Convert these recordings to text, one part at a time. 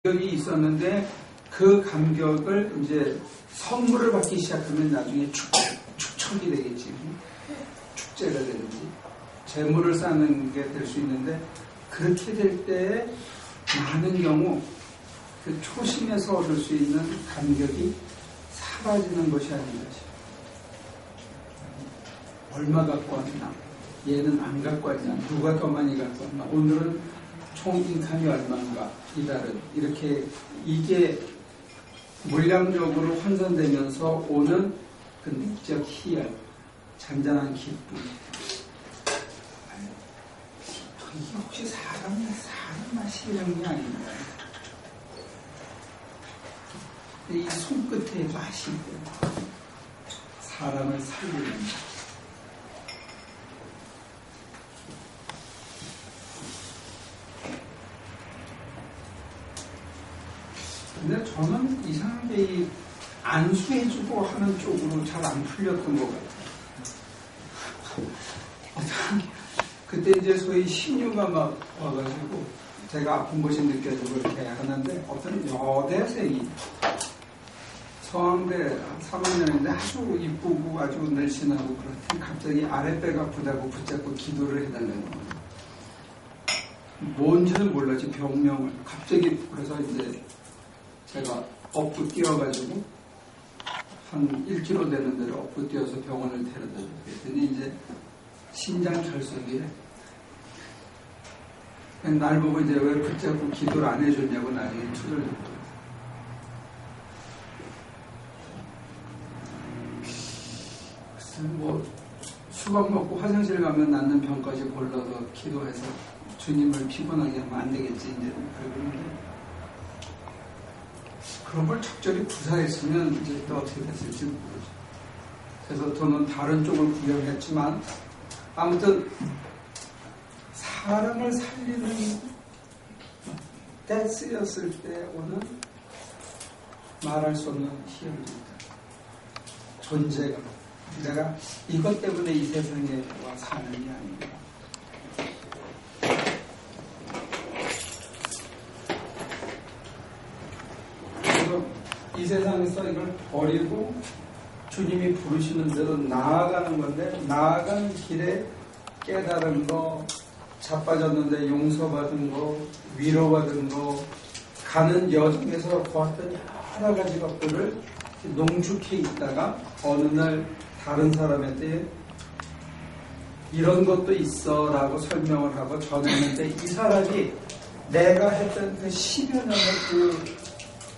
감격이 있었는데 그 감격을 이제 선물을 받기 시작하면 나중에 축척이 되겠지. 축제가 되는지 재물을 쌓는 게 될 수 있는데 그렇게 될 때에 많은 경우 그 초심에서 얻을 수 있는 감격이 사라지는 것이 아닌가지. 얼마 갖고 왔나? 얘는 안 갖고 왔냐? 누가 더 많이 갖고 왔나? 오늘은 총 인칸이 얼마인가? 이달은 이렇게 이게 물량적으로 환산되면서 오는 그 내적 희열, 잔잔한 기쁨. 이게 혹시 사람 맛이 이런 게 아닌가? 이 손끝에 맛이 있고 사람을 살리는. 근데 저는 이상하게 이 안수해주고 하는 쪽으로 잘 안 풀렸던 것 같아요. 그때 이제 소위 신유가 막 와가지고 제가 아픈 곳이 느껴지고 이렇게 하는데 어떤 여대생이 서강대 3학년인데 아주 이쁘고 아주 날씬하고 그렇더니 갑자기 아랫배가 아프다고 붙잡고 기도를 해달라는 거예요. 뭔지는 몰랐지 병명을. 갑자기 그래서 이제 제가 업고 뛰어가지고 한 1km 되는 데를 업고 뛰어서 병원을 데려다 줬어요. 그랬더니 이제 신장 결석이래. 날 보고 이제 왜 붙잡고 기도를 안 해줬냐고 나중에 투덜댔더라고요. 글쎄 뭐 수박 먹고 화장실 가면 낫는 병까지 골라서 기도해서 주님을 피곤하게 하면 안 되겠지 이제 그러는데 그런 걸 적절히 구사했으면 이제 또 어떻게 됐을지 모르죠. 그래서 저는 다른 쪽을 구경했지만 아무튼 사람을 살리는 때 쓰였을 때 오는 말할 수 없는 희열입니다. 존재감. 내가 이것 때문에 이 세상에 와 사는 게 아닙니다. 이 세상에서 이걸 버리고 주님이 부르시는 대로 나아가는 건데 나아가는 길에 깨달은 거, 자빠졌는데 용서받은 거, 위로받은 거, 가는 여정에서 보았던 여러 가지 것들을 농축해 있다가 어느 날 다른 사람한테 이런 것도 있어 라고 설명을 하고 전했는데 이 사람이 내가 했던 그 10여 년의 그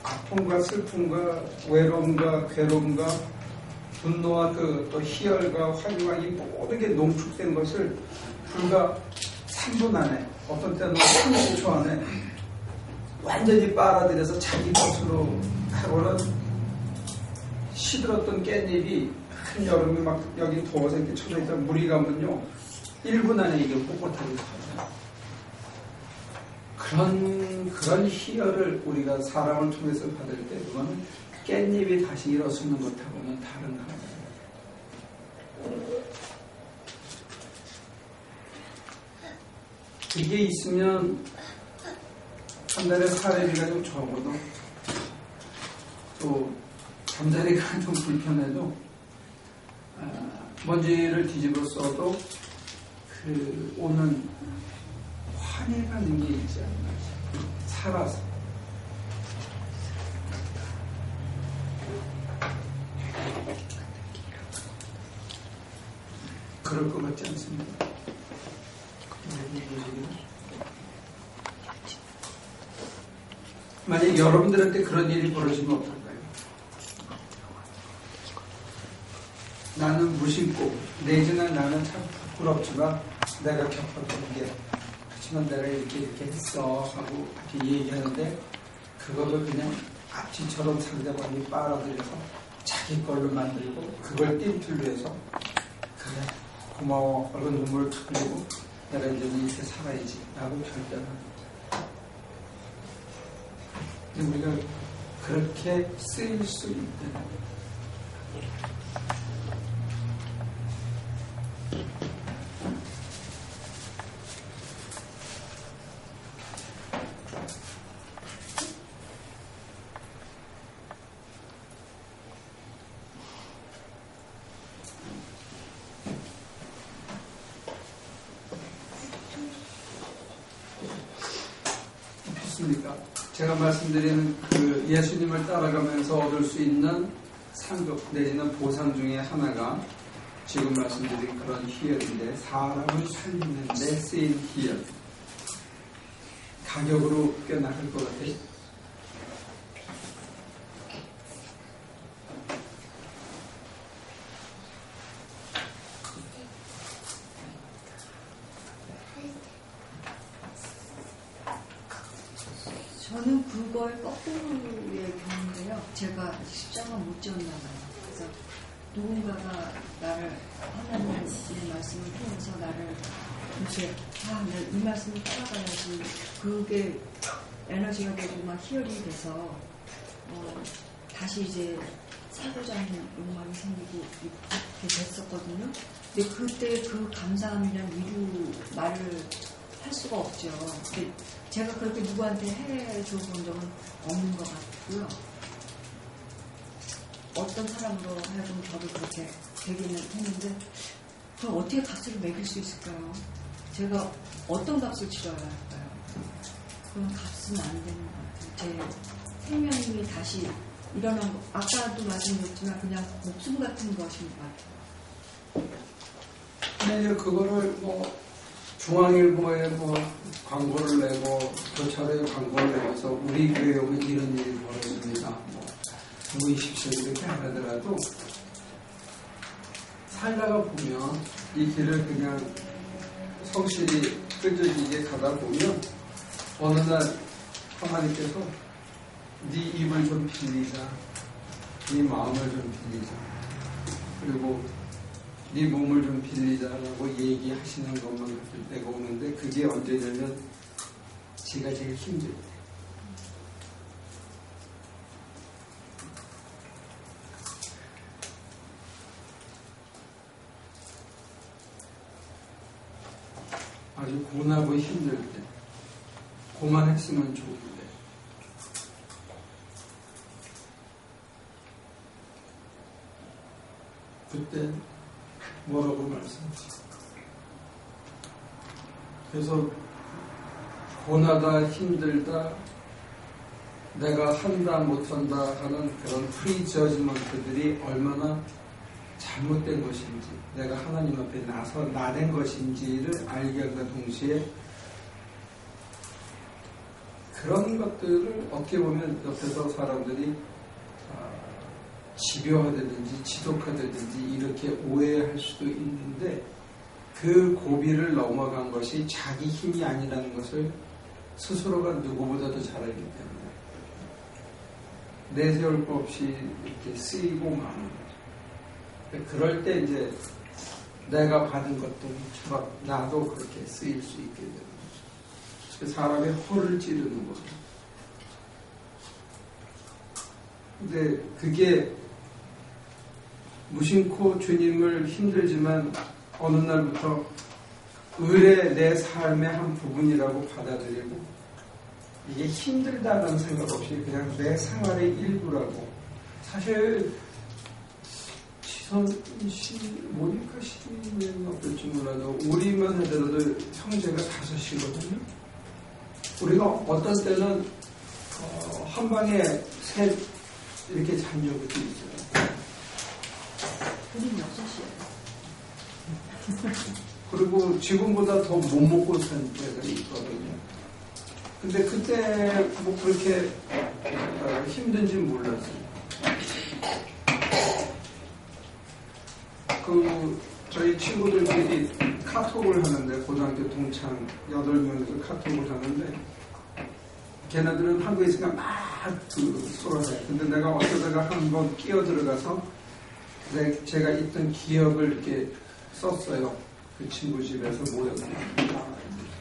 아픔과 슬픔과 외로움과 괴로움과 분노와 그 또 희열과 환희와 이 모든 게 농축된 것을 불과 3분 안에 어떤 때는 30초 안에 완전히 빨아들여서 자기 것으로 하고는 시들었던 깻잎이 한여름에 막 여기 더워서 이렇게 쳐져있던 물이 가면요 1분 안에 이게 꼿꼿하게 터져요. 그런 희열을 우리가 사람을 통해서 받을 때 그거는 깻잎이 다시 일어서는 것하고는 다른 거예요. 이게 있으면 한 달에 사례비가 좀 적어도 또 잠자리가 좀 불편해도 먼지를 뒤집어 써도 그 오는 환희라는 게 있지 않나. 살아서. 그럴 것 같지 않습니다. 만약 여러분들한테 그런 일이 벌어지면 어떨까요? 나는 무심코 내지는 나는 참 부끄럽지만 내가 겪었던 게 그렇지만 내가 이렇게 했어 하고 이렇게 얘기하는데 그거를 그냥 앞뒤처럼 상대방이 빨아들여서 자기 걸로 만들고 그걸 띵틀로 해서 그래 고마워 얼른 눈물을 탁 흘리고 내가 이제 이렇게 살아야지 라고 결정합니다. 우리가 그렇게 쓰일 수 있다. 어떻습니까? 제가 말씀드리는 그 예수님을 따라가면서 얻을 수 있는 상급 내지는 보상 중에 하나가 지금 말씀드린 그런 희열인데, 사람을 살리는 데 쓰인 희열. 가격으로 꽤 나갈 것 같아요. 저는 그걸 거꾸로의 경우인데요. 제가 십자가 못 지었나 봐요. 그래서 누군가가 나를 하나님의 말씀을 통해서 나를 이제 이 말씀을 따라가야지, 그게 에너지가 되고 막 희열이 돼서 다시 이제 살고자 하는 욕망이 생기고 이렇게 됐었거든요. 근데 그때 그 감사함이란 위로 말을 할 수가 없죠. 근데 제가 그렇게 누구한테 해줘 본 적은 없는 것 같고요. 어떤 사람으로 하여금 저도 그렇게 되기는 했는데, 그럼 어떻게 값을 매길 수 있을까요? 제가 어떤 값을 치러야 할까요? 그런 값은 안 되는 것 같아요. 제 생명이 다시 일어난 거, 아까도 말씀드렸지만 그냥 목숨 같은 것인 것 같아요. 네, 그거를 중앙일보에 광고를 내고 교차로에 광고를 내면서 우리 교회에 오면 이런 일이 벌어집니다. 모이십시오 이렇게 안 하더라도 살다가 보면 이 길을 그냥 성실히 끈질기게 가다 보면 어느 날 하나님께서 네 입을 좀 빌리자, 네 마음을 좀 빌리자, 그리고 네 몸을 좀 빌리자라고 얘기하시는 것만 같을 때가 오는데, 그게 언제냐면 제가 제일 힘들 때. 아주 고나고 힘들 때. 고만했으면 좋은데. 그때 뭐라고 말씀하시죠? 그래서 고나다, 힘들다, 내가 한다 못한다 하는 그런 프리저지먼트들이 얼마나 잘못된 것인지, 내가 하나님 앞에 나서 나댄 것인지를 알게 한과 동시에 그런 것들을 어떻게 보면 옆에서 사람들이 집요하다든지 지독하다든지 이렇게 오해할 수도 있는데, 그 고비를 넘어간 것이 자기 힘이 아니라는 것을 스스로가 누구보다도 잘 알기 때문에 내세울 것 없이 이렇게 쓰이고 마는 거죠. 그럴 때 이제 내가 받은 것들처럼 나도 그렇게 쓰일 수 있게 되는 거죠. 사람의 허를 찌르는 거죠. 근데 그게 무심코 주님을 힘들지만 어느 날부터 의뢰 내 삶의 한 부분이라고 받아들이고, 이게 힘들다는 생각 없이 그냥 내 생활의 일부라고. 사실 모니까 12년 어떨지 몰라도 우리만 하더라도 형제가 5이거든요. 우리가 어떤 때는 한 방에 셋 이렇게 잔 적도 있어요. 우린 6이에요. 그리고 지금보다 더 못 먹고 산 때들이 있거든요. 근데 그때 뭐 그렇게 힘든지 몰랐어요. 저희 친구들끼리 카톡을 하는데, 고등학교 동창 8명에서 카톡을 하는데, 걔네들은 한국에 있으니까 막 쏘아요. 근데 내가 어쩌다가 한번 끼어 들어가서 제가 있던 기억을 이렇게 썼어요. 그 친구 집에서 모여서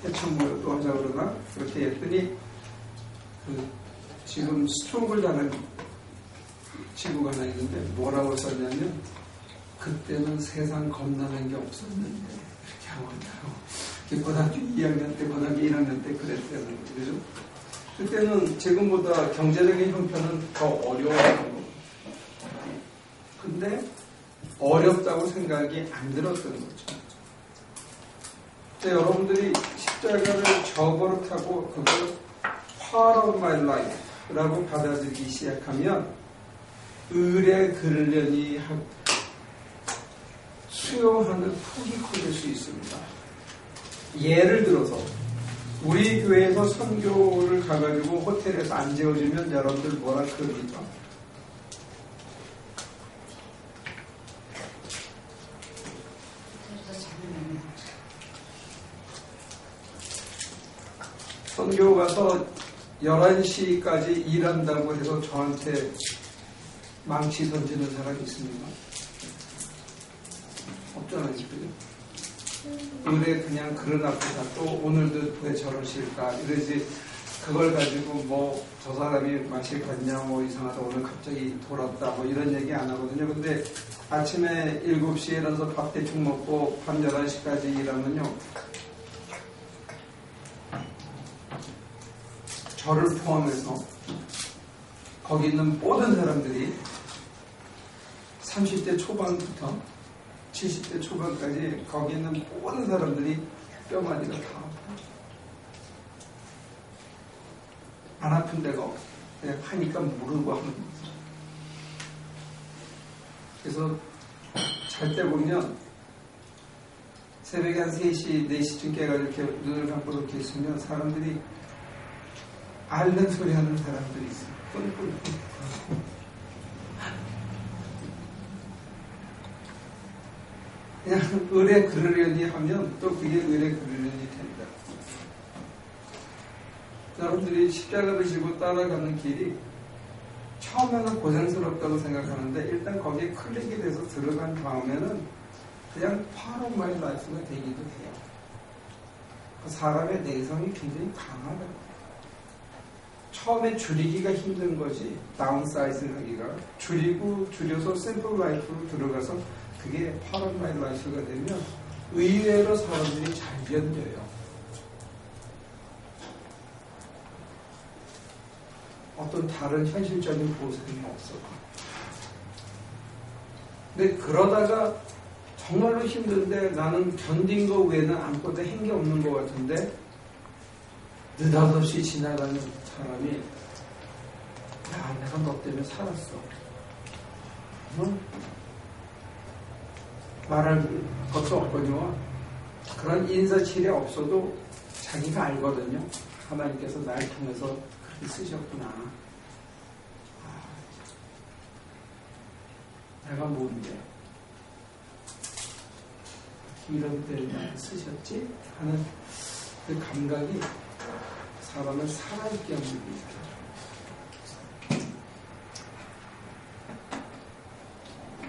해청 모여 또 하자 그러나 그렇게 했더니 지금 스트로크를 당한 친구가 하나 있는데 뭐라고 썼냐면, 그때는 세상 겁나는 게 없었는데 이렇게 하고 있다고. 고등학교 2학년 때, 고등학교 1학년 때 그랬다는 거죠. 그죠? 그때는 지금보다 경제적인 형편은 더 어려웠던 거고, 근데 어렵다고 생각이 안 들었던 거죠. 근데 여러분들이 십자가를 저버릇하고 그걸 part of my life 라고 받아들이기 시작하면 을의 그르려니 수용하는 폭이 커질 수 있습니다. 예를 들어서 우리 교회에서 선교를 가가지고 호텔에서 안 재워주면 여러분들 뭐라 그럽니까? 선교 가서 11시까지 일한다고 해서 저한테 망치 던지는 사람이 있습니까? 없잖아요, 지금. 의뢰 그냥 그런 앞에다 또 오늘도 왜 저러실까? 이러지. 그걸 가지고 뭐 저 사람이 마실 갔냐, 뭐 이상하다, 오늘 갑자기 돌았다, 뭐 이런 얘기 안 하거든요. 근데 아침에 7시에 일어나서 밥 대충 먹고 밤 11시까지 일하면요. 저를 포함해서 거기 있는 모든 사람들이 30대 초반부터 70대 초반까지 거기 있는 모든 사람들이 뼈마디가 다 아파요. 안 아픈 데가 없어요. 그냥 하니까 모르고 하는 거죠. 그래서 잘 때 보면 새벽에 한 3시, 4시쯤 깨가지고 이렇게 눈을 감고 이렇게 있으면 사람들이 앓는 소리 하는 사람들이 있어요. 꿀꿀꿀. 그냥 의뢰 그르려니 하면 또 그게 의뢰 그르려니 됩니다. 여러분들이 십자가를 지고 따라가는 길이 처음에는 고생스럽다고 생각하는데 일단 거기에 클릭이 돼서 들어간 다음에는 그냥 part of my life가 되기도 해요. 그 사람의 내성이 굉장히 강하다. 처음에 줄이기가 힘든 거지, 다운사이즈 하기가. 줄여서 심플 라이프로 들어가서 그게 part of my life가 되면 의외로 사람들이 잘 견뎌요. 어떤 다른 현실적인 보상이 없어도. 근데 그러다가 정말로 힘든데 나는 견딘 거 외에는 아무것도 한 게 없는 것 같은데 느닷없이 지나가는 사람이 야, 내가 너 때문에 살았어. 말할 것도 없거든요. 그런 인사치레 없어도 자기가 알거든요. 하나님께서 날 통해서 그렇게 쓰셨구나. 내가 뭔데 이런 때를 나를 쓰셨지? 하는 그 감각이 사람을 살아있게 합니다.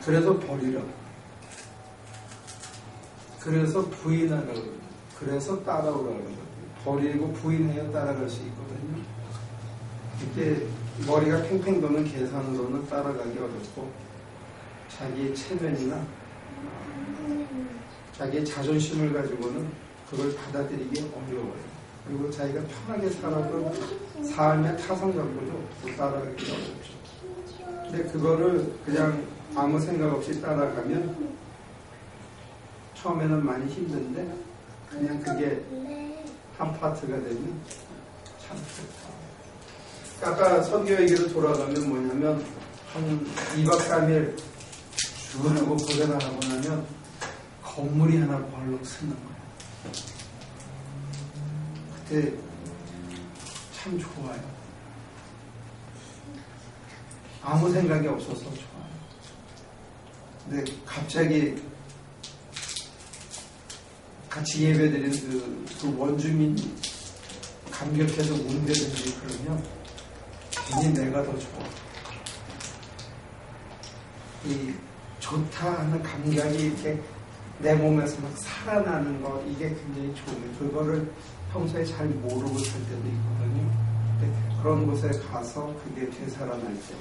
그래서 버리라. 그래서 부인하라고. 그래서 따라오라고. 버리고 부인해야 따라갈 수 있거든요. 이렇게 머리가 팽팽 도는 계산으로는 따라가기 어렵고 자기의 체면이나 자기의 자존심을 가지고는 그걸 받아들이기 어려워요. 그리고 자기가 편하게 살았던 삶의 타성 갖고도 또 따라가기 어렵죠. 근데 그거를 그냥 아무 생각 없이 따라가면 처음에는 많이 힘든데 그냥 그게 한 파트가 되면 참 좋다. 아까 선교 얘기로 돌아가면 뭐냐면 한 2박 3일 주문하고 고생을 하고 나면 건물이 하나 벌룩 쓰는 거예요. 그때 참 좋아요. 아무 생각이 없어서 좋아요. 근데 갑자기 같이 예배드린 그 원주민이 감격해서 운대든지 그러면 괜히 내가 더 좋아. 이 좋다 하는 감각이 이렇게 내 몸에서 막 살아나는 거, 이게 굉장히 좋은, 그거를 평소에 잘 모르고 살 때도 있거든요. 근데 그런 곳에 가서 그게 되살아날 때,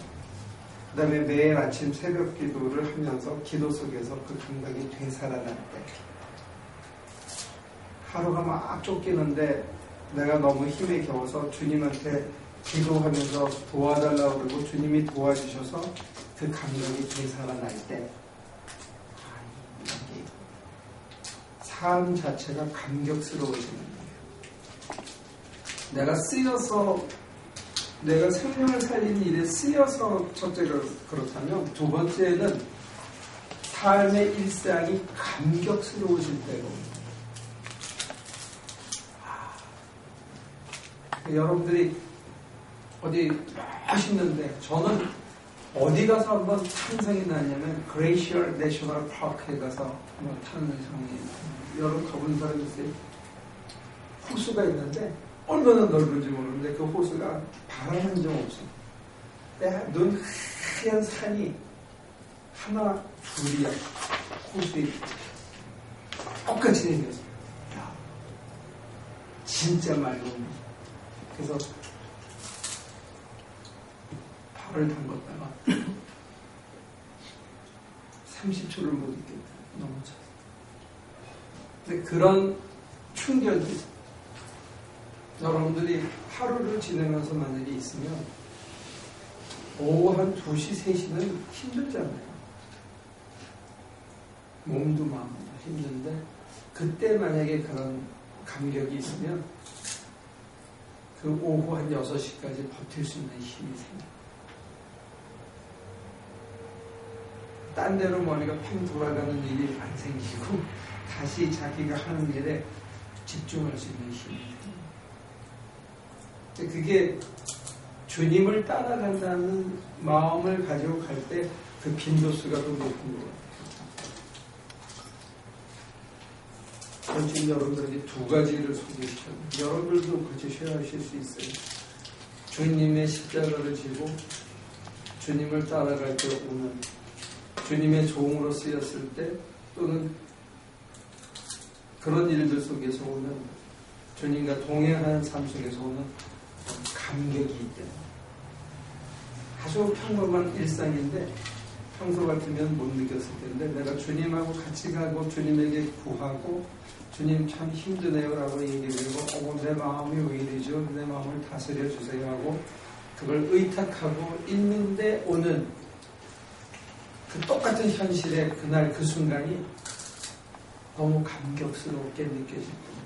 그 다음에 매일 아침 새벽 기도를 하면서 기도 속에서 그 감각이 되살아날 때, 하루가 막 쫓기는데 내가 너무 힘에 겨워서 주님한테 기도하면서 도와달라고 그러고 주님이 도와주셔서 그 감각이 되살아날 때, 삶 자체가 감격스러워지는 거예요. 내가 쓰여서 내가 생명을 살리는 일에 쓰여서 첫째가 그렇다면, 두 번째는 삶의 일상이 감격스러워질 때고, 여러분들이 어디 멋있는데, 저는 어디 가서 한번 탄성이 나냐면 그레이시얼 내셔널 파크에 가서 한번 탄성이, 여러분 가본 사람 있어요? 호수가 있는데 얼마나 넓은지 모르는데 그 호수가 바람 한 점 없어. 눈 하얀 산이 하나 둘이야. 호수에 똑같이 생겼어. 야, 진짜 맑은. 그래서 발을 담궜다가 30초를 못 있겠다. 너무 차. 근데 그런 충격이 여러분들이 하루를 지내면서 만약에 있으면 오후 한 2시, 3시는 힘들잖아요. 몸도 마음도 힘든데 그때 만약에 그런 감격이 있으면 그 오후 한 6시까지 버틸 수 있는 힘이 생겨요. 딴 데로 머리가 팽 돌아가는 일이 안 생기고 다시 자기가 하는 일에 집중할 수 있는 힘이 생겨요. 그게 주님을 따라간다는 마음을 가지고 갈 때 그 빈도수가 더 높은 것 같아요. 지금 여러분들에게 2가지를 소개시켰는데 여러분들도 그렇게 쉐어하실 수 있어요. 주님의 십자가를 지고 주님을 따라갈 때 오는 주님의 종으로 쓰였을 때 또는 그런 일들 속에서 오는 주님과 동행하는 삶 속에서 오는 감격이 있대요. 아주 평범한 일상인데 평소 같으면 못 느꼈을 텐데 내가 주님하고 같이 가고 주님에게 구하고 주님 참 힘드네요 라고 얘기하고 내 마음이 왜 이러죠? 내 마음을 다스려 주세요 하고 그걸 의탁하고 있는데 오는 그 똑같은 현실의 그날 그 순간이 너무 감격스럽게 느껴질 겁니다.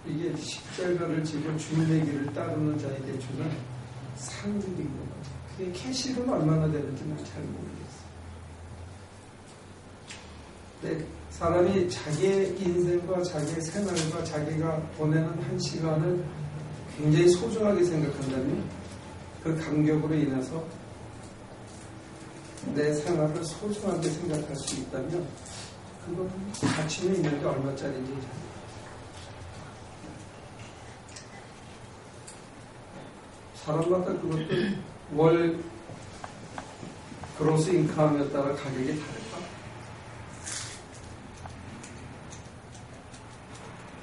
이게 십자가를 지고 주님의 길을 따르는 자에게 주는 상급인 것 같아요. 그게 캐시는 얼마나 되는지는 잘 모르겠어요. 근데 사람이 자기의 인생과 자기의 생활과 자기가 보내는 한 시간을 굉장히 소중하게 생각한다면 그 감격으로 인해서 내 생활을 소중하게 생각할 수 있다면 그건 가치는 있는데 얼마짜리인지 잘 모르겠어요. 사람마다 그것도 월 그로스 인컴에 따라 가격이 다를까?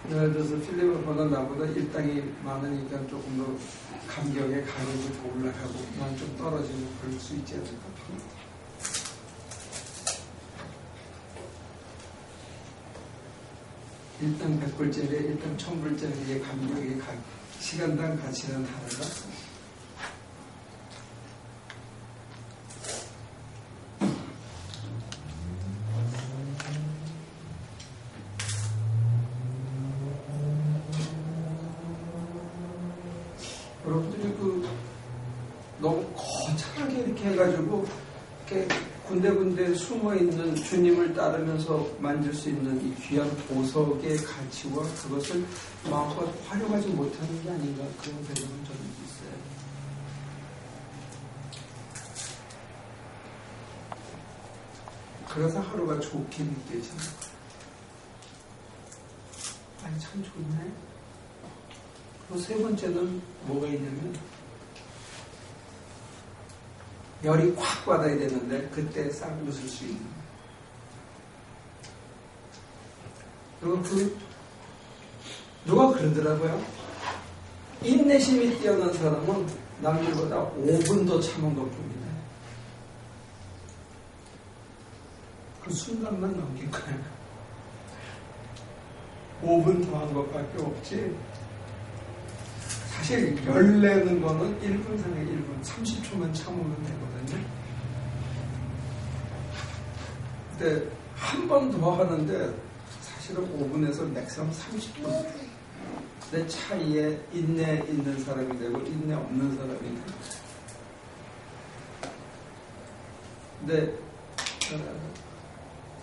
예를 들어서 필립보다 나보다 일당이 많으니까 조금 더 감격의 가격이 더 올라가고 난 좀 떨어지고 그럴 수 있지 않을까? 일당 100불짜리, 일당 1000불짜리의 감격의 시간당 가치는 다르다? 여러분들이 너무 거창하게 이렇게 해가지고 이렇게 군데군데 숨어있는 주님을 따르면서 만질 수 있는 이 귀한 보석의 가치와 그것을 마음껏 활용하지 못하는 게 아닌가 그런 생각은 저는 있어요. 그래서 하루가 좋게 느껴지는 거예요. 아니 참 좋네. 그리고 세 번째는 뭐가 있냐면 열이 콱 받아야 되는데 그때 싹 웃을 수 있는. 그리고 누가 그러더라고요. 인내심이 뛰어난 사람은 남들보다 5분 더 참은 것뿐이다. 그 순간만 넘긴 거야. 5분 더 한 것밖에 없지. 사실 열 내는 거는 1분 상에 1분, 30초만 참으면 되거든요. 근데 한 번 더 하는데 사실은 5분에서 맥시멈 30분. 내 차이에 인내 있는 사람이 되고 인내 없는 사람이 되고. 근데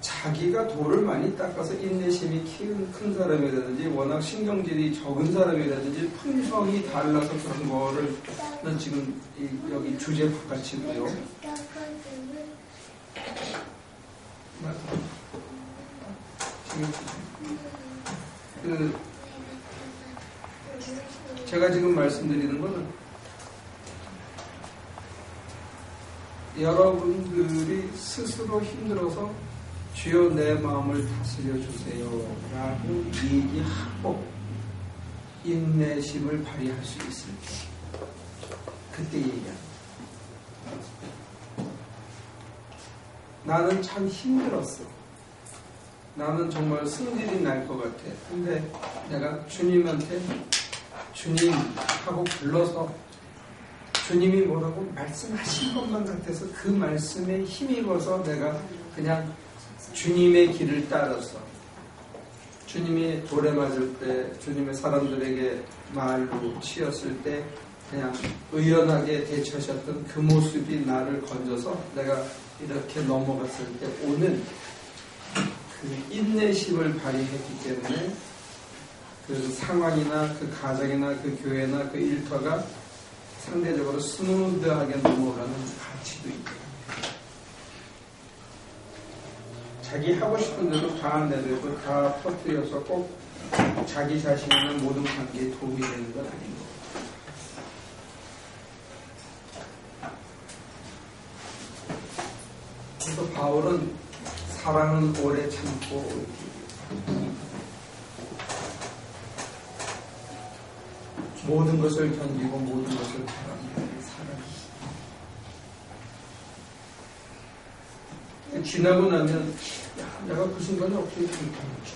자기가 돌을 많이 닦아서 인내심이 큰 사람이라든지 워낙 신경질이 적은 사람이라든지 품성이 달라서 그런 거를 지금 여기 주제 바깥이고요. 제가 지금 말씀드리는 거는 여러분들이 스스로 힘들어서 주여 내 마음을 다스려 주세요 라고 얘기하고 인내심을 발휘할 수 있을 때 그때 얘기합니다. 나는 참 힘들었어. 나는 정말 승질이 날 것 같아. 근데 내가 주님한테 주님 하고 불러서 주님이 뭐라고 말씀하신 것만 같아서 그 말씀에 힘입어서 내가 그냥 주님의 길을 따랐어. 주님이 돌에 맞을 때, 주님의 사람들에게 말로 치였을 때 그냥 의연하게 대처하셨던 그 모습이 나를 건져서 내가 이렇게 넘어갔을 때 오는 그 인내심을 발휘했기 때문에 그 상황이나 그 가정이나 그 교회나 그 일터가 상대적으로 스무드하게 넘어가는 가치도 있고 자기 하고 싶은 대로 다 내려도 다 퍼뜨려서 꼭 자기 자신이나 모든 관계에 도움이 되는 건 아닌 거예요. 그래서 바울은 사랑은 오래 참고 모든 것을 견디고 모든 것을 바라는 사랑이 지나고 나면 야, 내가 그 순간에 어떻게 그렇게 하는지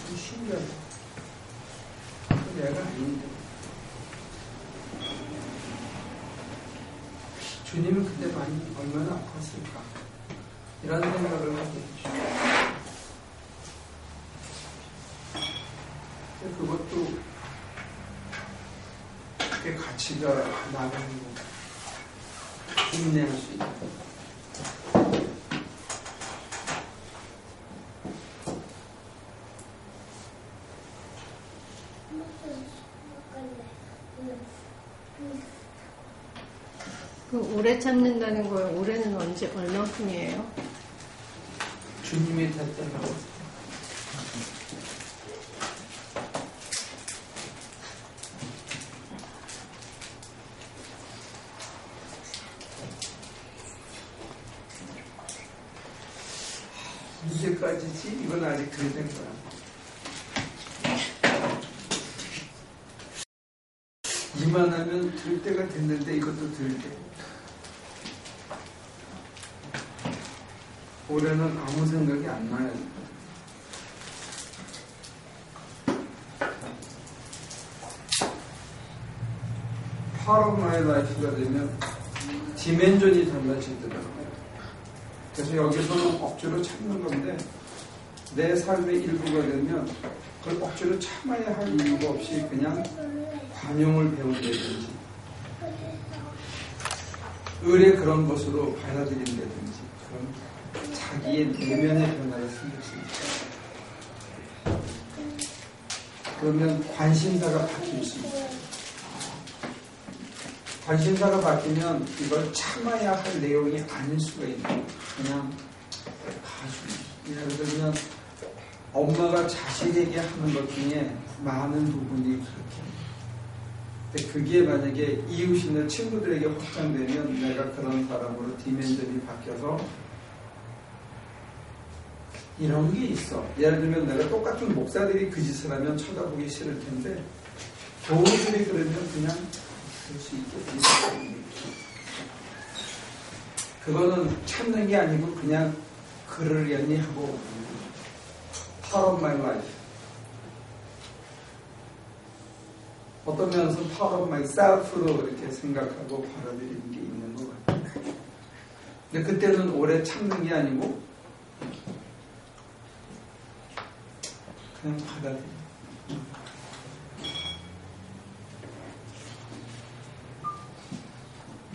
좀 신기하다. 내가 아닌데 주님은 그때 많이 얼마나 아팠을까 이런 생각을 하게 되죠. 그것도 꽤 가치가 나가는 거 인내할 수 있다. 그 오래 참는다는 거에 올해는 언제 얼마큼이에요? 주님이 됐다고. 언제까지지? 이건 아직 덜 된 거야. 이만하면 들 때가 됐는데 이것도 들 때. 올해는 아무 생각이 안 나요. Part of my life가 되면 디멘전이 달라지더라고요. 그래서 여기서는 억지로 참는 건데 내 삶의 일부가 되면 그걸 억지로 참아야 할 이유가 없이 그냥 관용을 배운다든지 을의 그런 것으로 받아들인다든지 그런 자기의 내면의 변화를 생길 수 있다. 그러면 관심사가 바뀔 수 있다. 관심사가 바뀌면 이걸 참아야 할 내용이 아닐 수가 있는 거예요. 그냥 봐주는. 예를 들면 엄마가 자식에게 하는 것 중에 많은 부분이 그렇게. 근데 그게 만약에 이웃이나 친구들에게 확장되면 내가 그런 사람으로 디멘전이 바뀌어서 이런 게 있어. 예를 들면 내가 똑같은 목사들이 그 짓을 하면 쳐다보기 싫을 텐데 교우들이 그러면 그냥 그럴 수 있겠지. 그거는 참는 게 아니고 그냥 그러려니 하고 part of my life. 어떤 면에서 part of myself로 이렇게 생각하고 받아들이는 게 있는 것 같아요. 근데 그때는 오래 참는 게 아니고 그냥 받아들여요.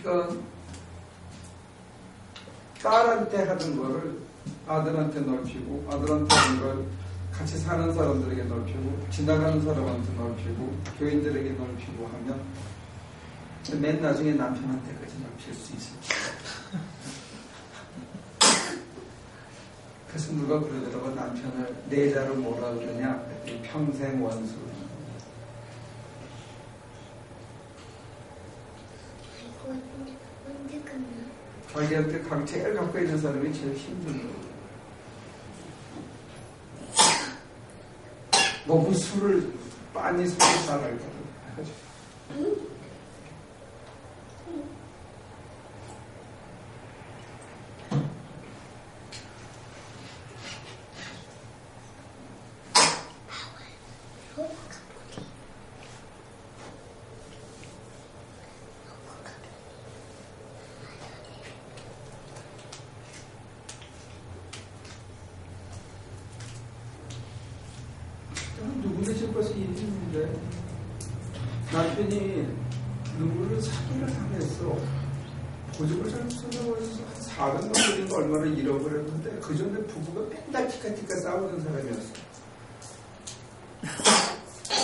그러니까 딸한테 하던 거를 아들한테 넓히고, 아들한테 하는 걸 같이 사는 사람들에게 넓히고, 지나가는 사람한테 넓히고, 교인들에게 넓히고 하면 맨 나중에 남편한테까지 넓힐 수 있어요. 그래서 누가 그러더라고. 남편을 내자로 뭐라 그러냐? 평생 원수. 언제 끝나? 자기한테 제일 갖고 있는 사람이 제일 힘든 거예요. 너무 술을 많이 술을 잘 알거든. 누군데 지금 벌써 일이 있는데 남편이 누구를 사기를 당했어. 고집을 잘 쓰려고 해서 한 400만 원인가 얼마를 잃어버렸는데 그 전에 부부가 맨날 티카티카 싸우는 사람이었어.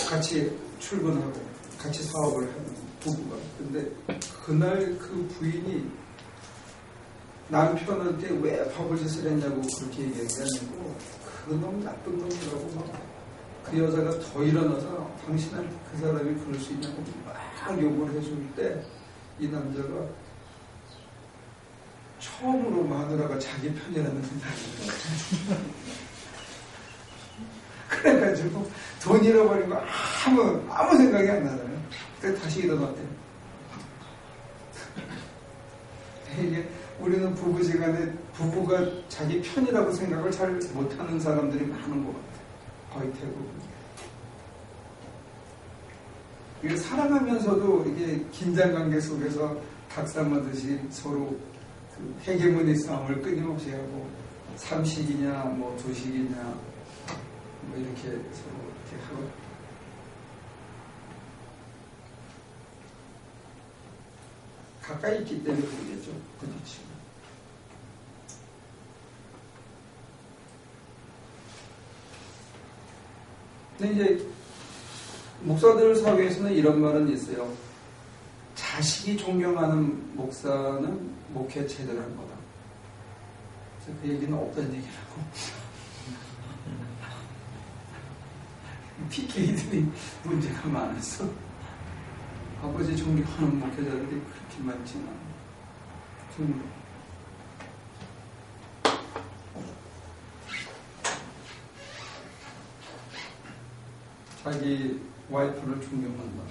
같이 출근하고 같이 사업을 하는 부부가. 근데 그날 그 부인이 남편한테 왜 바보짓을 했냐고 그렇게 얘기한 게 아니고 그놈 나쁜 놈이라고 막 그 여자가 더 일어나서 당신한테 그 사람이 그럴 수 있냐고 막 욕을 해줄 때 이 남자가 처음으로 마누라가 자기 편이라는 생각이 들어요. 그래가지고 돈 잃어버린 거 아무 생각이 안 나잖아요. 그래서 다시 일어났대요. 이게 우리는 부부지간에 부부가 자기 편이라고 생각을 잘 못하는 사람들이 많은 것 같아요. 거의 대부분. 이게 사랑하면서도 이게 긴장관계 속에서 닭싸마듯이 서로 그 헤게모니 싸움을 끊임없이 하고 삼식이냐 뭐 두식이냐 뭐 이렇게 서로 이렇게 하고 가까이 있기 때문에 그러겠죠. 부딪히고. 근데 이제 목사들 사회에서는 이런 말은 있어요. 자식이 존경하는 목사는 목회 제대로 한 거다. 그래서 그 얘기는 없다는 얘기라고. PK들이 문제가 많았어. 아버지 존경하는 목회자들이 그렇게 많지는 않아. 자기 와이프를 존경한다.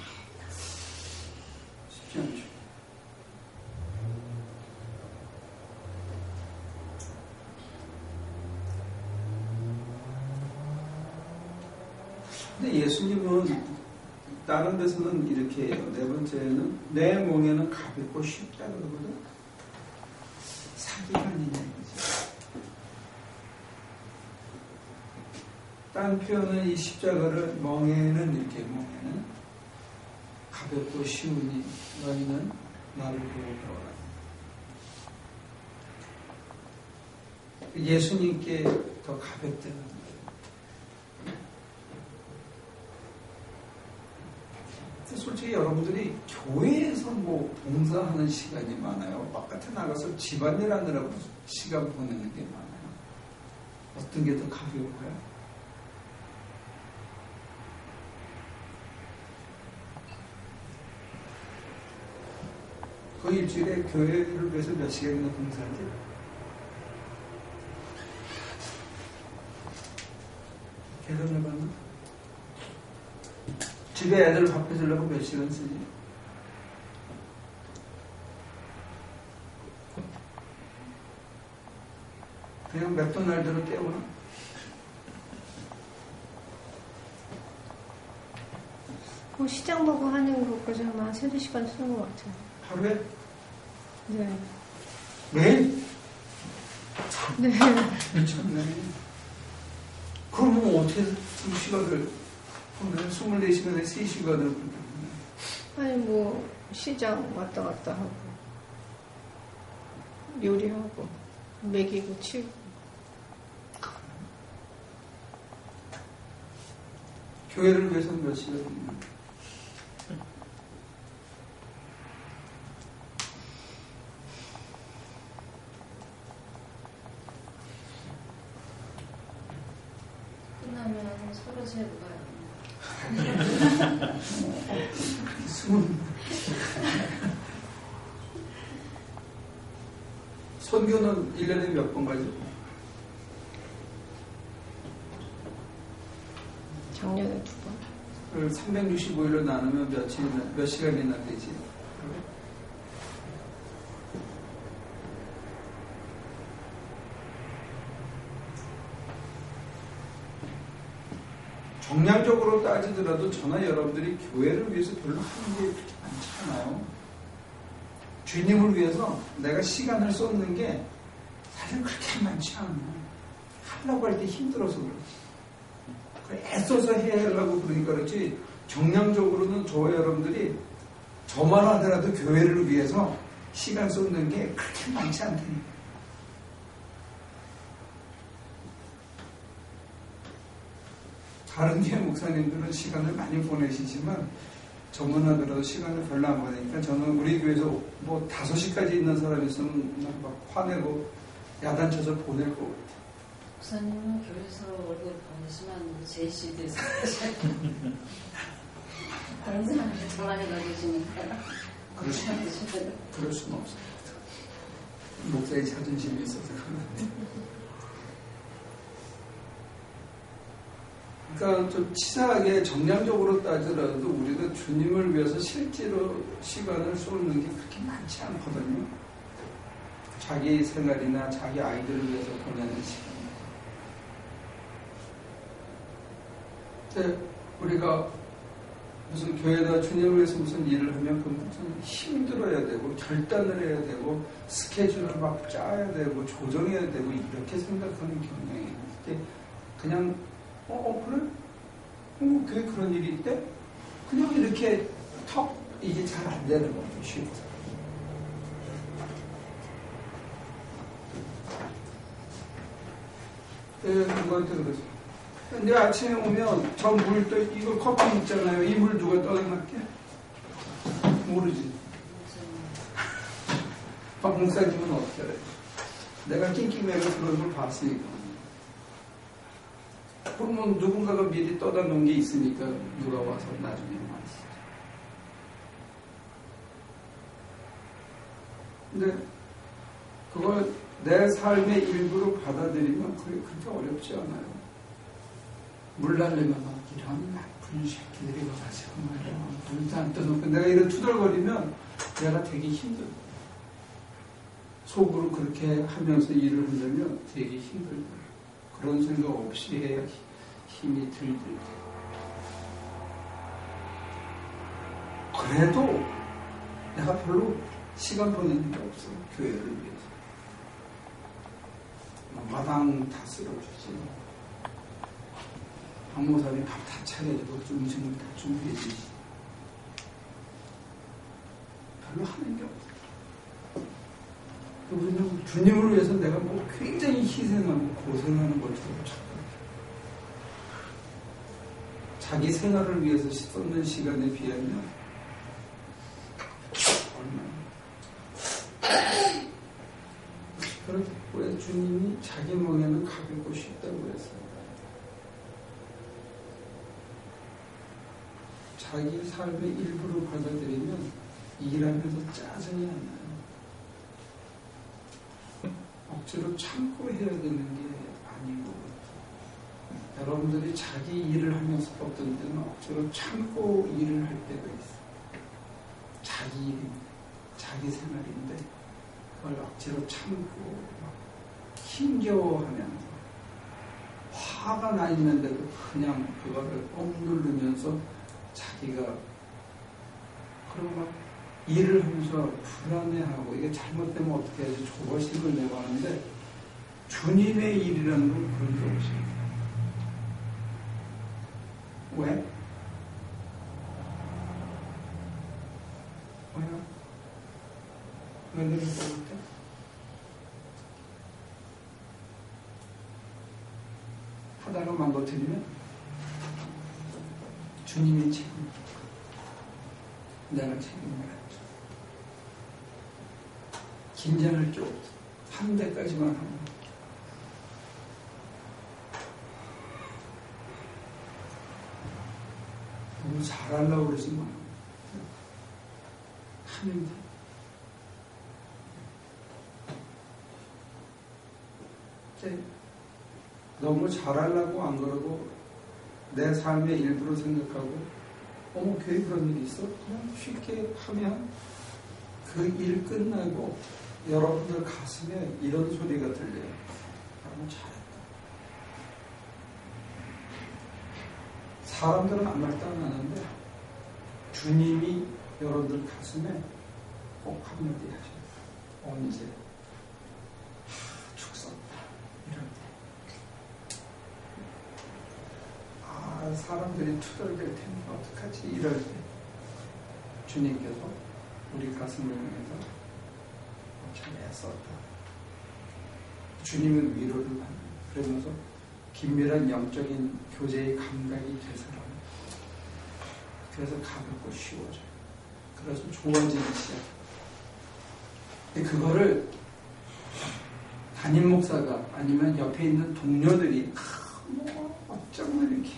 쉽지 않죠. 근데 예수님은 다른 데서는 이렇게 해요. 네 번째는 내 멍에는 가볍고 쉽다 그러거든. 사기가 아니냐 이거지. 다른 표현은 이 십자가를 멍에는 이렇게 멍에는 가볍고 쉬우니 너희는 나를 배워라. 예수님께 더 가볍다는 거예요. 솔직히 여러분들이 교회에서 뭐 봉사하는 시간이 많아요. 바깥에 나가서 집안일 하느라고 시간 보내는 게 많아요. 어떤 게 더 가벼워요? 그 일주일에 교회를 위해서 몇 시간이나 봉사하지? 계산해봤나? 집에 애들 밥 해주려고 몇 시간 쓰지? 그냥 맥도날드로 때우나? 그 시장 보고 하는 것까지 한 3-4시간 쓰는 것 같아요. 하루에? 네. 매일? 네. 미쳤네. 그러면 어떻게 2시간을, 24시간에 3시간을. 아니, 뭐, 시장 왔다 갔다 하고. 요리하고 먹이고 치우고. 교회를 위해서 몇 시간이나. 끝나면 서로 세고 가요. 숨은 선교는 1년에 몇 번 가죠? 작년에 2번. 그걸 365일로 나누면 몇 시간이나 되지? 정량적으로 따지더라도 저나 여러분들이 교회를 위해서 별로 하는 게 그렇게 많지 않아요. 주님을 위해서 내가 시간을 쏟는 게 사실 그렇게 많지 않아요. 하려고 할 때 힘들어서 그렇지. 애써서 해야 하려고 그러니까 그렇지. 정량적으로는 저와 여러분들이 저만 하더라도 교회를 위해서 시간 쏟는 게 그렇게 많지 않다니까. 다른 교회 목사님들은 시간을 많이 보내시지만 저만 하더라도 시간을 별로 안 보내니까 저는 우리 교회에서 뭐 5시까지 있는 사람이 있으면 막 화내고 야단쳐서 보낼 것 같아요. 목사님은 교회에서 월급을 보내시면 제시돼서 다른 사람한테 전화해 놔주시니까 그럴 수는 없어요. 목사의 자존심이 있어서 그런데. 그러니까 좀 치사하게 정량적으로 따지더라도 우리가 주님을 위해서 실제로 시간을 쏟는 게 그렇게 많지 않거든요. 자기 생활이나 자기 아이들을 위해서 보내는 시간. 근데 우리가 무슨 교회나 주님을 위해서 무슨 일을 하면 그 무슨 힘들어야 되고 결단을 해야 되고 스케줄을 막 짜야 되고 조정해야 되고 이렇게 생각하는 경향이 있는데 그냥 그래? 교회 그런 일이 있대? 그냥 이렇게 턱 이게 잘 안 되는 거죠. 쉬워서. 누구한테 그러지? 근데 아침에 오면 저 물 또 이거 커피 있잖아요. 이 물 누가 떠나갈게? 모르지. 박 목사님은 어떻게 알아요? 내가 낑낑매고 그런 걸 봤으니까. 그러면 누군가가 미리 떠다 놓은 게 있으니까 누가 와서 나중에 마시죠. 근데 그걸 내 삶의 일부로 받아들이면 그게 그렇게 어렵지 않아요. 물 날려면 막 이런 나쁜 새끼들이 와가지고 말이야. 물도 안 떠놓고 내가 이런 투덜거리면 내가 되게 힘들어. 속으로 그렇게 하면서 일을 하려면 되게 힘들고 그런 생각 없이 해야 힘이 들들. 그래도 내가 별로 시간 보내는 게 없어. 교회를 위해서. 마당 다 쓸어주지. 박모사님 밥 다 차려주고 음식물 다 준비해주지. 별로 하는 게 없어. 우리는 주님을 위해서 내가 뭐 굉장히 희생하고 고생하는 것처럼 자기 생활을 위해서 쏟는 시간에 비하면 얼마나. 그런데 왜 주님이 자기 멍에는 가볍고 쉽다고 했어요. 자기 삶의 일부를 받아들이면 일하면서 짜증이 안 나요. 억지로 참고 해야 되는 게 아니고 여러분들이 자기 일을 하면서 어떤 때는 억지로 참고 일을 할 때가 있어요. 자기 일입니다. 자기 생활인데 그걸 억지로 참고 힘겨워하면서 화가 나 있는데도 그냥 그거를 꼭 누르면서 자기가 그러고 막 일을 하면서 불안해하고 이게 잘못되면 어떻게 해야지 조바심을 내고 하는데 주님의 일이라는 건 그런 게 없어요. 왜? 왜요? 왜 그럴 것 같아? 넘어뜨리면 주님이 책임을 내가 책임을 하죠. 긴장할 게 없어. 한 대까지만 하면 너무 잘하려고 그러지 마. 하면 돼. 너무 잘하려고 안 그러고 내 삶의 일부로 생각하고 교회 그런 일이 있어? 그냥 쉽게 하면 그 일 끝나고 여러분들 가슴에 이런 소리가 들려요. 너무 잘했다. 사람들은 아무 말도 안 하는데 주님이 여러분들 가슴에 꼭 한마디 하셔요. 언제? 죽었다. 이런. 사람들이 투덜댈 텐데 어떡하지? 이럴 때 주님께서 우리 가슴을 향해서 참 애썼다. 주님은 위로를 받는, 그러면서 긴밀한 영적인 교제의 감각이 되서라. 그래서 가볍고 쉬워져요. 그래서 좋아지기 시작. 그거를 담임 목사가 아니면 옆에 있는 동료들이 어쩌면 이렇게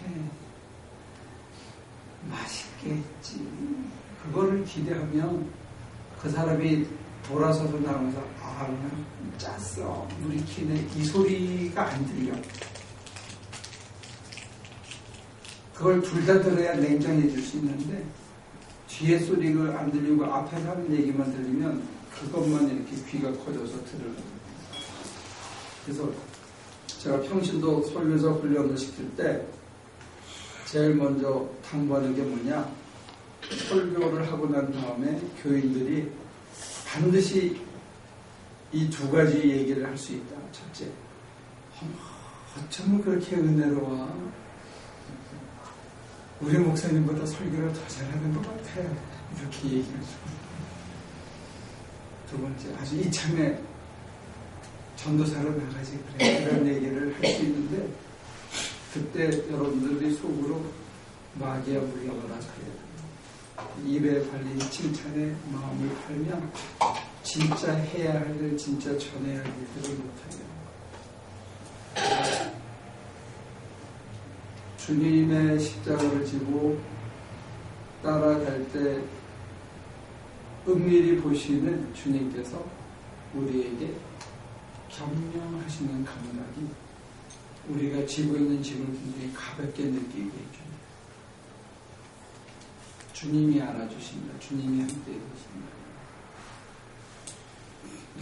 맛있게 했지. 그거를 기대하면 그 사람이 돌아서서 나오면서 그냥 짰어. 물이 기네. 이 소리가 안 들려. 그걸 둘 다 들어야 냉정해질 수 있는데 뒤에 소리가 안 들리고 앞에서 하는 얘기만 들리면 그것만 이렇게 귀가 커져서 들으는 거예요. 그래서 제가 평신도 설교자 훈련을 시킬 때 제일 먼저 당부하는 게 뭐냐, 설교를 하고 난 다음에 교인들이 반드시 이 두 가지 얘기를 할 수 있다. 첫째, 어쩌면 그렇게 은혜로워. 우리 목사님보다 설교를 더 잘하는 것 같아요. 이렇게 얘기를 해주고. 두 번째, 아주 이참에 전도사로 나가지 그래. 이런 얘기를 할 수 있는데 그때 여러분들이 속으로 마귀야 물러가라 그래요. 입에 발린 칭찬에 마음을 팔면 진짜 해야 할 일, 진짜 전해야 할 일들을 못하게. 주님의 십자가를 지고 따라갈 때 은밀히 보시는 주님께서 우리에게 겸용하시는 감각이 우리가 지고 있는 짐을 굉장히 가볍게 느끼게 해줍니다. 주님이 알아주십니다. 주님이 함께 해주십니다.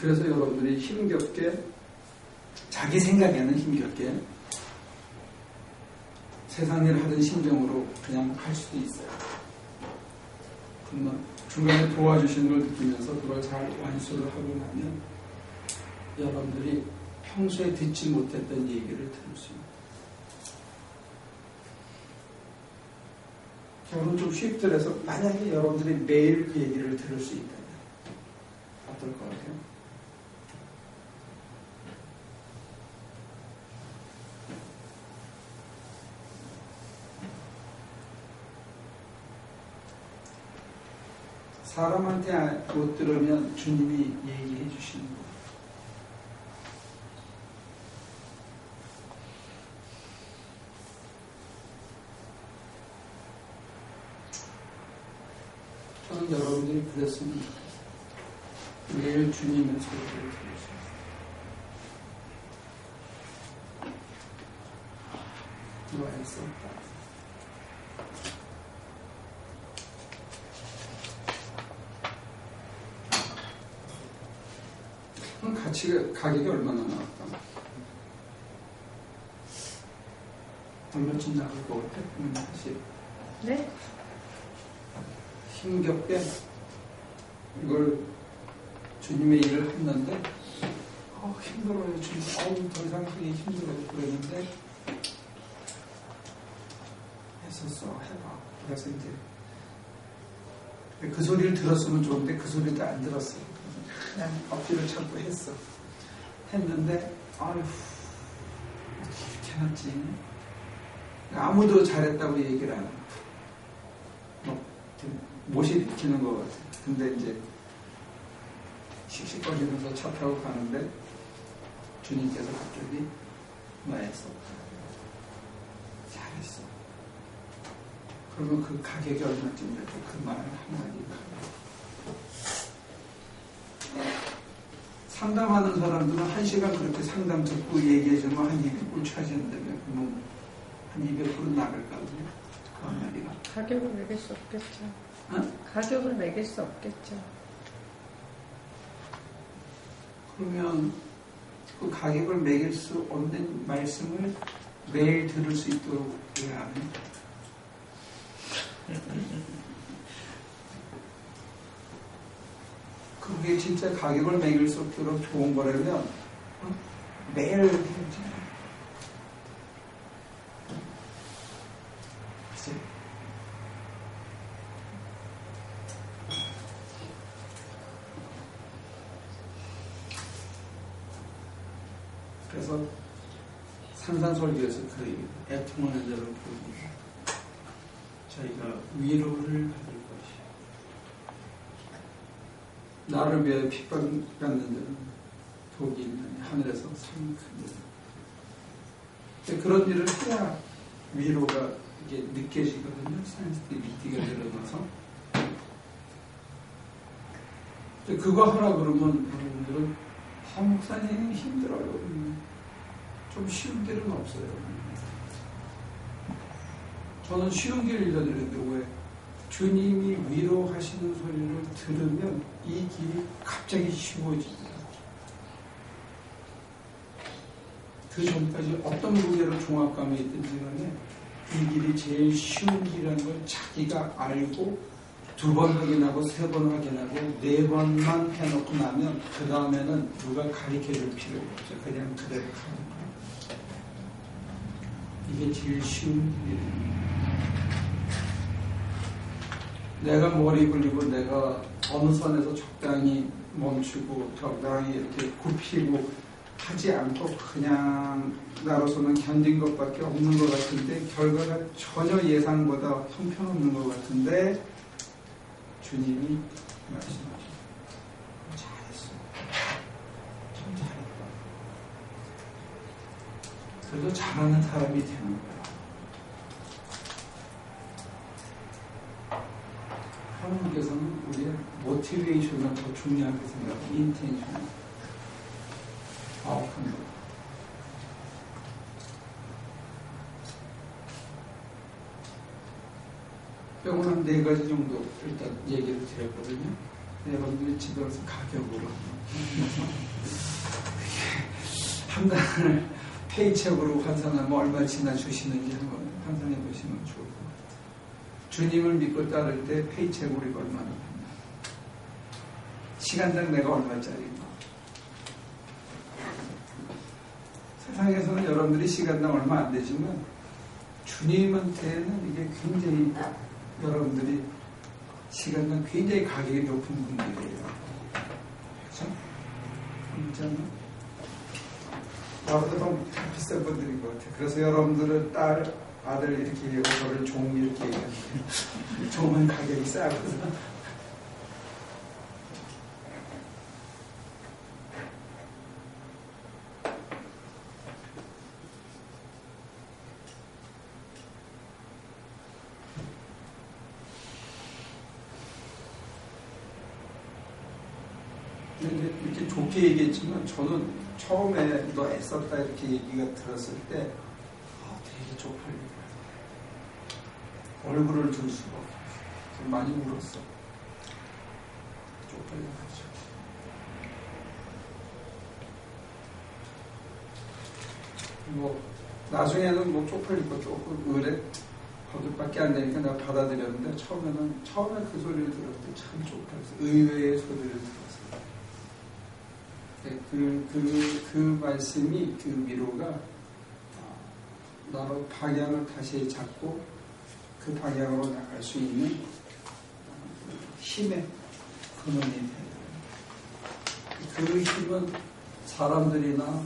그래서 여러분들이 힘겹게, 자기 생각에는 힘겹게 세상 일을 하던 심정으로 그냥 할 수도 있어요. 그러나 중간에 도와주시는 걸 느끼면서 그걸 잘 완수를 하고 나면 여러분들이 평소에 듣지 못했던 얘기를 들을 수 있어요. 저는 좀 쉽더라서 만약에 여러분들이 매일 그 얘기를 들을 수 있다면 어떨 것 같아요? 사람한테 못 들으면 주님이 얘기해 주시는 거예요. 저는 여러분들이 그랬으면 좋겠어요. 매일 주님의 소리를 들으셔서. 좋아했었다. 가격이 얼마나 나왔다? 얼마쯤 나올 것 같아? 사실. 네? 힘겹게 이걸 주님의 일을 했는데 힘들어요. 주님, 더 이상 하기 힘들어요. 그랬는데 했었어. 해봐. 그래서 이제 그 소리를 들었으면 좋은데 그 소리도 안 들었어요. 그냥 앞뒤를 찾고 했는데 어떻게 이렇게 해놨지? 아무도 잘했다고 얘기를 안 해요. 못이 비키는 것 같아요. 근데 이제 씩씩거리면서 차 타고 가는데 주님께서 갑자기 나했어. 잘했어. 그러면 그 가격이 얼마쯤 될까? 그 말 한마디가. 상담하는 사람들은 1시간 그렇게 상담 듣고 얘기해주면 한 200불 차지한다면 그러면 한 200불은 나갈까? 그 한마디가. 가격을 매길 수 없겠죠. 어? 가격을 매길 수 없겠죠. 그러면 그 가격을 매길 수 없는 말씀을 매일 들을 수 있도록 해야 합니다. 그게 진짜 가격을 매길 수 없도록 좋은 거라면 매일 해야지. 그래서 산산설교에서 그 애통하는 자를 보고 저희가 위로를 받을 것이요 나를 위하여 핍박받는 자는 복이 있는 하늘에서 상이 큽니다. 그런 일을 해야 위로가 이게 느껴지거든요. 센스티비티가 늘어나서 그거 하라 그러면 여러분들은 목사님 힘들어요. 좀 쉬운 길은 없어요. 저는 쉬운 길을 알려드리는데 왜? 주님이 위로하시는 소리를 들으면 이 길이 갑자기 쉬워집니다. 그 전까지 어떤 무게로 종합감이 있든지 간에 이 길이 제일 쉬운 길이라는 걸 자기가 알고 2번 확인하고 3번 확인하고 4번만 해놓고 나면 그 다음에는 누가 가르쳐줄 필요가 없죠. 그냥 그대로 가는 거예요. 이게 제일 쉬운 길이에요. 내가 머리 굴리고 내가 어느 선에서 적당히 멈추고 적당히 이렇게 굽히고 하지 않고 그냥 나로서는 견딘 것밖에 없는 것 같은데 결과가 전혀 예상보다 형편없는 것 같은데 주님이 말씀하시죠. 잘했어. 참 잘했다. 그래도 잘하는 사람이 되는 거야. 하나님께서는 우리의 모티베이션을 더 중요하게 생각하고 인텐션을 파악한 거예요. 병은 한 4가지 정도 일단 얘기를 드렸거든요. 여러분들이 집에 와서 가격으로 한 달을 페이첵으로 환산하면 얼마 지나주시는지 한번 환산해 보시면 좋을 것 같아요. 주님을 믿고 따를 때 페이첵으로 이거 얼마나 받나? 시간당 내가 얼마짜리인가? 세상에서는 여러분들이 시간당 얼마 안 되지만 주님한테는 이게 굉장히 여러분들이 시간당 굉장히 가격이 높은 분들이에요. 그렇죠? 진짜는 나보다 더 비싼 분들인 것 같아요. 그래서 여러분들은 딸, 아들 이렇게 얘기하고 저를 종 이렇게 얘기하는데 종은 가격이 싸거든. 이렇게 좋게 얘기했지만 저는 처음에 너 애썼다 이렇게 얘기가 들었을 때 되게 쪽팔리더라고요. 얼굴을 들 수가 없어요. 많이 울었어. 쪽팔려가지고. 뭐 나중에는 뭐 쪽팔릴 거 조금 의뢰 거기밖에 안 되니까 내가 받아들였는데 처음에 그 소리를 들을 때 참 쪽팔렸어요. 의외의 소리를 들었어요. 그 말씀이, 그 위로가 나로 방향을 다시 잡고 그 방향으로 나갈 수 있는 힘의 근원이 돼요. 그 힘은 사람들이나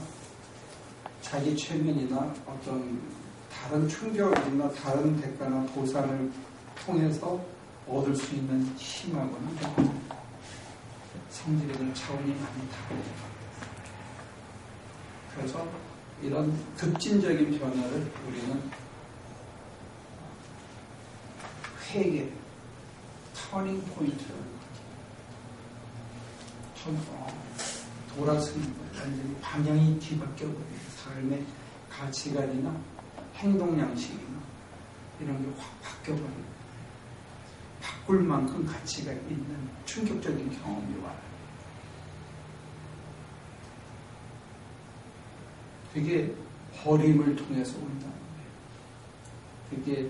자기 최면이나 어떤 다른 충격이나 다른 대가나 보상을 통해서 얻을 수 있는 힘하고는 좀 성질의 차원이 많이 다르죠. 그래서 이런 급진적인 변화를 우리는 회개, 터닝 포인트를 돌아서는 거예요. 완전히 방향이 뒤바뀌어버려요. 삶의 가치관이나 행동 양식이나 이런 게 확 바뀌어버려요. 바꿀 만큼 가치가 있는 충격적인 경험이 와요. 그게 버림을 통해서 온다는 거예요. 그게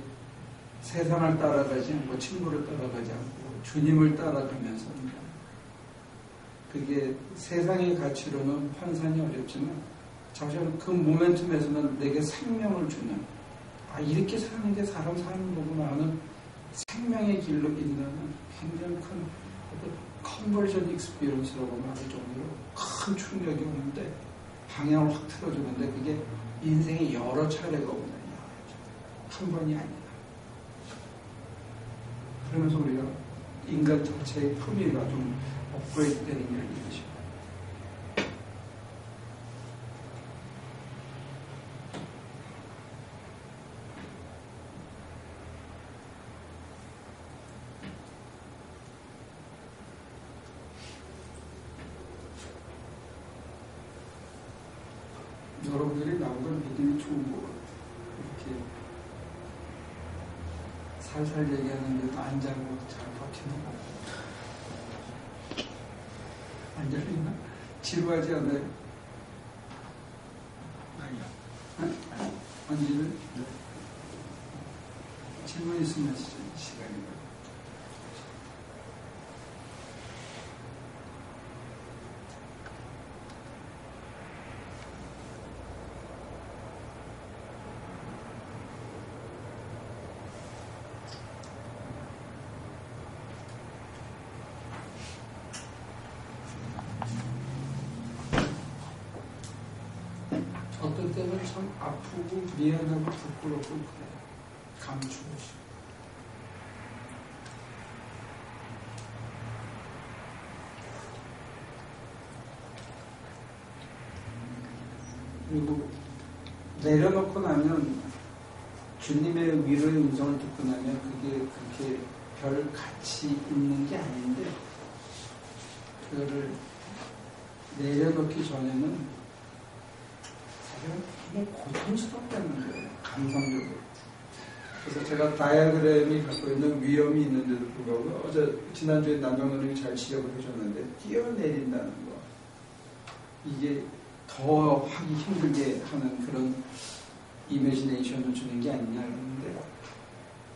세상을 따라가지 않고 친구를 따라가지 않고 주님을 따라가면서 온다. 그게 세상의 가치로는 환산이 어렵지만 사실은 그 모멘텀에서는 내게 생명을 주는 이렇게 사는 게 사람 사는 거구나 하는 생명의 길로 인도하는 굉장히 큰 컨버전 익스피리언스라고 말할 정도로 큰 충격이 오는데 방향을 확 틀어주는데 그게 인생에 여러 차례가 오는 한 번이 아니다. 그러면서 우리가 인간 자체의 품위가 좀 업그레이드 되는 게 아니죠. 여러분들이 나온 걸 믿음이 좋은 거 이렇게 살살 얘기하는데도 안 자고 잘 버티는 거. 안 열리나? 지루하지 않아요? 아니요. 언제는? 질문 있으면 하시죠. 시간이. 어떤 때는 참 아프고 미안하고 부끄럽고 그래요. 감추고 싶고. 그리고 내려놓고 나면 주님의 위로의 음성을 듣고 나면 그게 그렇게 별 가치 있는 게 아닌데 그거를 내려놓기 전에는 너무 고통스럽다는 거예요. 감성적으로. 그래서 제가 다이아그램이 갖고 있는 위험이 있는데도 불구하고 지난주에 남경원님이 잘 지적을 해줬는데 뛰어내린다는 거. 이게 더 하기 힘들게 하는 그런 이미지네이션을 주는 게 아니냐 그러는데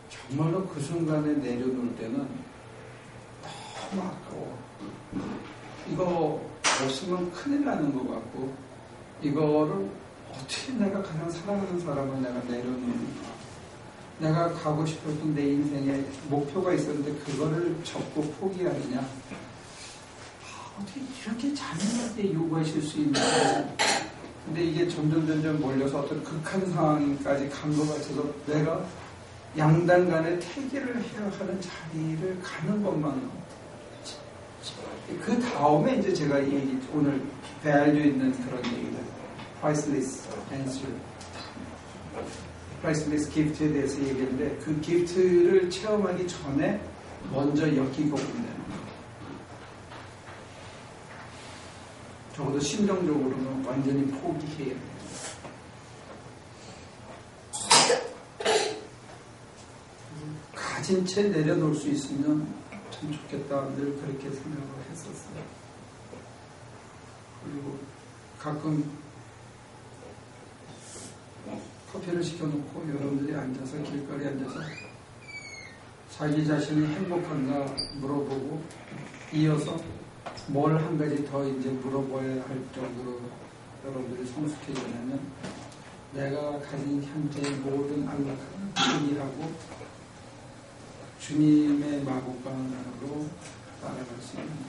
정말로 그 순간에 내려놓을 때는 너무 아까워. 이거 없으면 큰일 나는 것 같고 이거를 어떻게 내가 가장 사랑하는 사람을 내가 내려놓는가. 내가 가고 싶었던 내 인생에 목표가 있었는데 그거를 접고 포기하느냐. 어떻게 이렇게 잔인하게 요구하실 수 있는지. 근데 이게 점점 몰려서 어떤 극한 상황까지 간 것 같아서 내가 양단 간에 태기를 해야 하는 자리를 가는 것만으로. 그 다음에 이제 제가 오늘 배알려 있는 그런 얘기들. priceless answer, priceless gift에 대해서 얘기했는데 그 기프트를 체험하기 전에 먼저 엮이고 있는 적어도 심정적으로는 완전히 포기해야 돼요. 가진 채 내려놓을 수 있으면 참 좋겠다 늘 그렇게 생각을 했었어요. 그리고 가끔 커피를 시켜놓고 여러분들이 앉아서 길거리에 앉아서 자기 자신이 행복한가 물어보고 이어서 뭘 한 가지 더 이제 물어봐야 할 정도로 여러분들이 성숙해지려면 내가 가진 현재의 모든 안락함을 포기하고 주님의 마구간으로 따라갈 수 있는 것.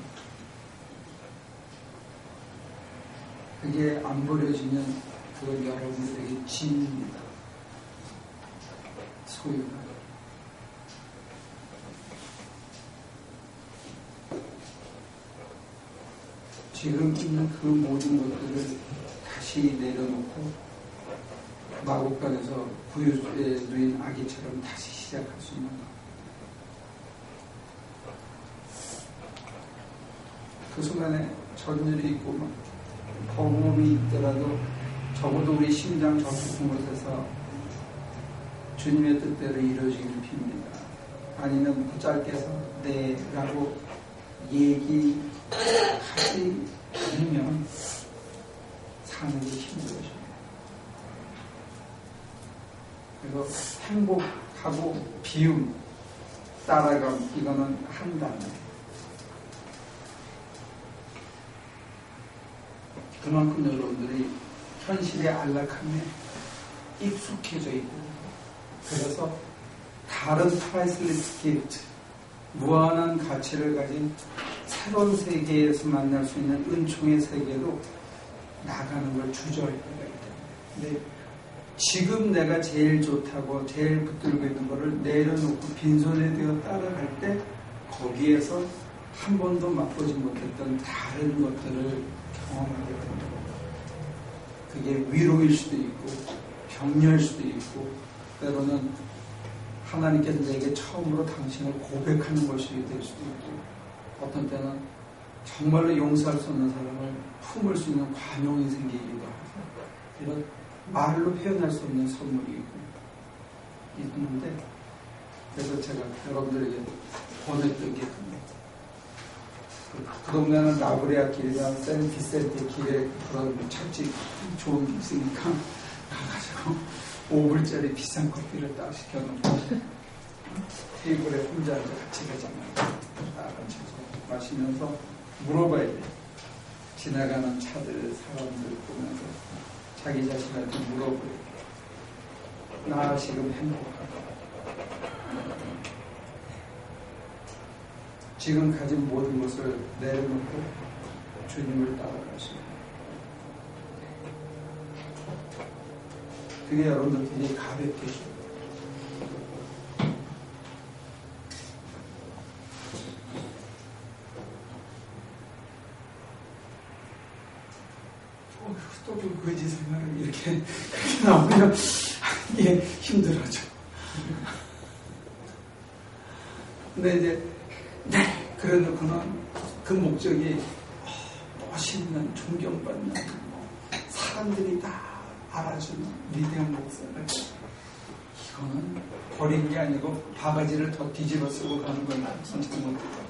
그게 안 버려지면 그건 여러분들에게 짐입니다. 소유가. 지금 있는 그 모든 것들을 다시 내려놓고 마곡간에서 구유에 누인 아기처럼 다시 시작할 수 있는 것. 그 순간에 전율이 있고 막 경험이 있더라도 적어도 우리 심장 저 깊은 곳에서 주님의 뜻대로 이루어지기를 빕니다. 아니면 그 짧게서 네라고 얘기하지 않으면 사는 게 힘들어져요. 그래서 행복하고 비움, 따라감, 이거는 한 단어. 그만큼 여러분들이 현실의 안락함에 익숙해져 있고, 그래서 다른 프라이슬리스 기프트, 무한한 가치를 가진 새로운 세계에서 만날 수 있는 은총의 세계로 나가는 걸 주저할 때가 있다. 근데 지금 내가 제일 좋다고 제일 붙들고 있는 거를 내려놓고 빈손에 되어 따라갈 때 거기에서 한 번도 맛보지 못했던 다른 것들을 경험하게 됩니다. 그게 위로일 수도 있고 격려일 수도 있고 때로는 하나님께서 내게 처음으로 당신을 고백하는 것이 될 수도 있고 어떤 때는 정말로 용서할 수 없는 사람을 품을 수 있는 관용이 생기기도 하고 이런 말로 표현할 수 없는 선물이 있는데 그래서 제가 여러분들에게 보냈던 게 그 동네는 라브레아 길이나 샌비센테 길에 그런 철집 좋은 게 있으니까 가가지고 5불짜리 비싼 커피를 딱 시켜놓고 테이블에 혼자 앉아 같이 가잖아요. 딱 앉아서 마시면서 물어봐야 돼. 지나가는 차들, 사람들 보면서 자기 자신한테 물어보래. 나 지금 행복하다. 지금 가진 모든 것을 내려놓고 주님을 따라갈 수 있는. 그게 여러분들 굉장히 가볍게 해줘요. 또 그 거지 생활을 이렇게 그렇게 나오면 이게 힘들어져. 근데 이제 그래놓고는 그 목적이 멋있는 존경받는 사람들이 다 알아주는 위대한 목사를 이거는 버린 게 아니고 바가지를 더 뒤집어 쓰고 가는 건 진짜 못해요.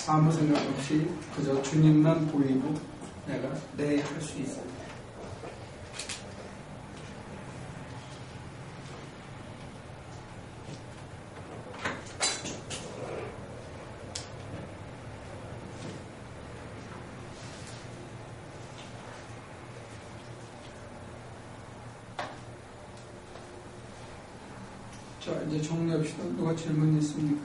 아무 생각 없이 그저 주님만 보이고 내가 내 할 수 있어요. 자, 이제 정리합시다. 누가 질문 있습니까?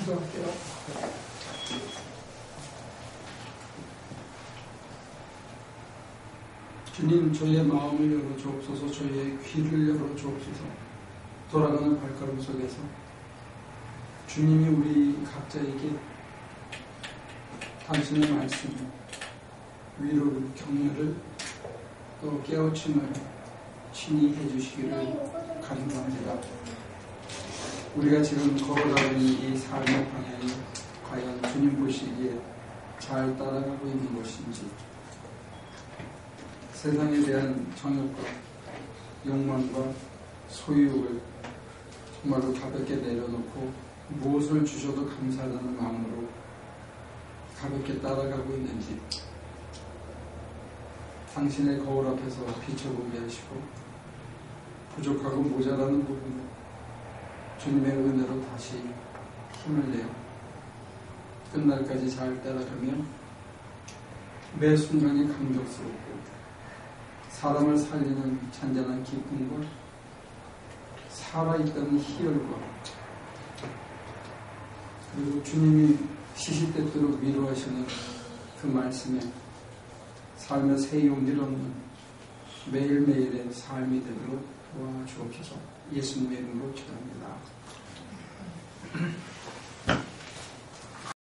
기도할게요. 주님, 저의 마음을 열어주옵소서, 저의 귀를 열어주옵소서. 돌아가는 발걸음 속에서 주님이 우리 각자에게 당신의 말씀, 위로를, 격려를 또 깨우침을 친히 해주시기를 간구합니다. 우리가 지금 걸어가는 이 삶의 방향이 과연 주님 보시기에 잘 따라가고 있는 것인지, 세상에 대한 정욕과 욕망과 소유욕을 정말로 가볍게 내려놓고 무엇을 주셔도 감사하다는 마음으로 가볍게 따라가고 있는지, 당신의 거울 앞에서 비춰보게 하시고 부족하고 모자라는 부분을 주님의 은혜로 다시 힘을 내어 끝날까지 잘 따라가며 매 순간이 감격스럽고 사람을 살리는 잔잔한 기쁨과 살아있다는 희열과 그리고 주님이 시시때때로 위로하시는 그 말씀에 삶의 새 용기를 얻는 매일매일의 삶이 되도록 도와주옵소서. 예수님의 이름으로 기도합니다.